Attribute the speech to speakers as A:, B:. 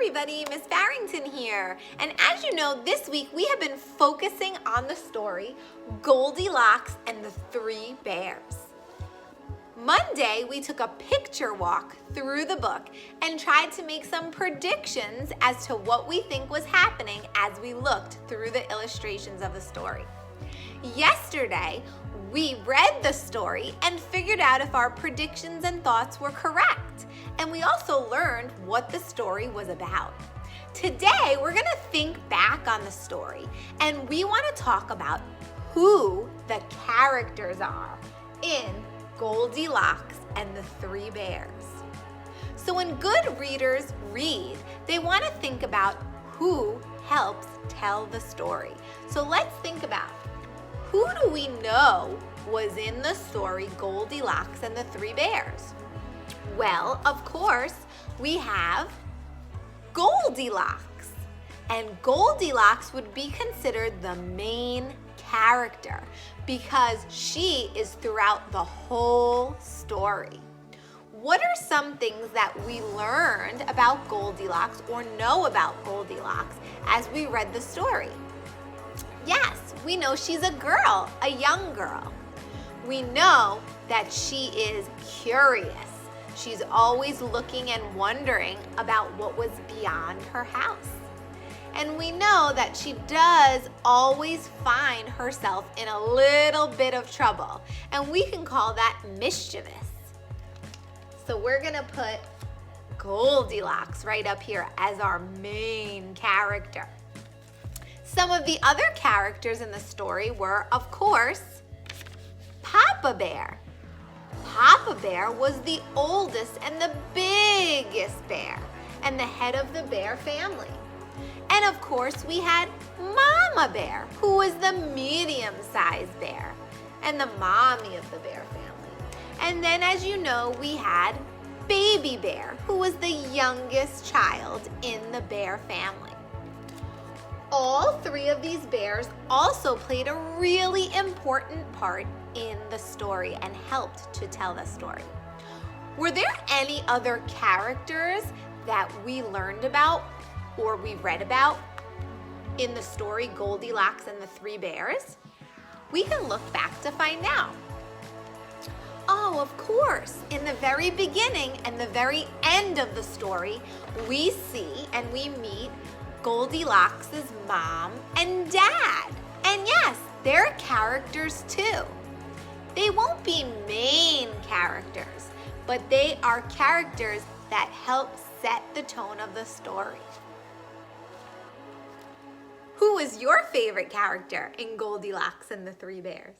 A: everybody, Miss Barrington here. And as you know, this week we have been focusing on the story Goldilocks and the Three Bears. Monday, we took a picture walk through the book and tried to make some predictions as to what we think was happening as we looked through the illustrations of the story. Yesterday, we read the story and figured out if our predictions and thoughts were correct. And we also learned what the story was about. Today, we're gonna think back on the story and we wanna talk about who the characters are in Goldilocks and the Three Bears. So when good readers read, they wanna think about who helps tell the story. So let's think about, who do we know was in the story Goldilocks and the Three Bears? Well, of course, we have Goldilocks. And Goldilocks would be considered the main character because she is throughout the whole story. What are some things that we learned about Goldilocks or know about Goldilocks as we read the story? Yes, we know she's a girl, a young girl. We know that she is curious. She's always looking and wondering about what was beyond her house. And we know that she does always find herself in a little bit of trouble. And we can call that mischievous. So we're gonna put Goldilocks right up here as our main character. Some of the other characters in the story were, of course, Papa Bear. Papa Bear was the oldest and the biggest bear and the head of the bear family. And of course, we had Mama Bear, who was the medium-sized bear and the mommy of the bear family. And then, as you know, we had Baby Bear, who was the youngest child in the bear family. All three of these bears also played a really important part in the story and helped to tell the story. Were there any other characters that we learned about or we read about in the story Goldilocks and the Three Bears? We can look back to find out. Oh, of course, in the very beginning and the very end of the story, we see and we meet Goldilocks' mom and dad. And yes, they're characters too. They won't be main characters, but they are characters that help set the tone of the story. Who was your favorite character in Goldilocks and the Three Bears?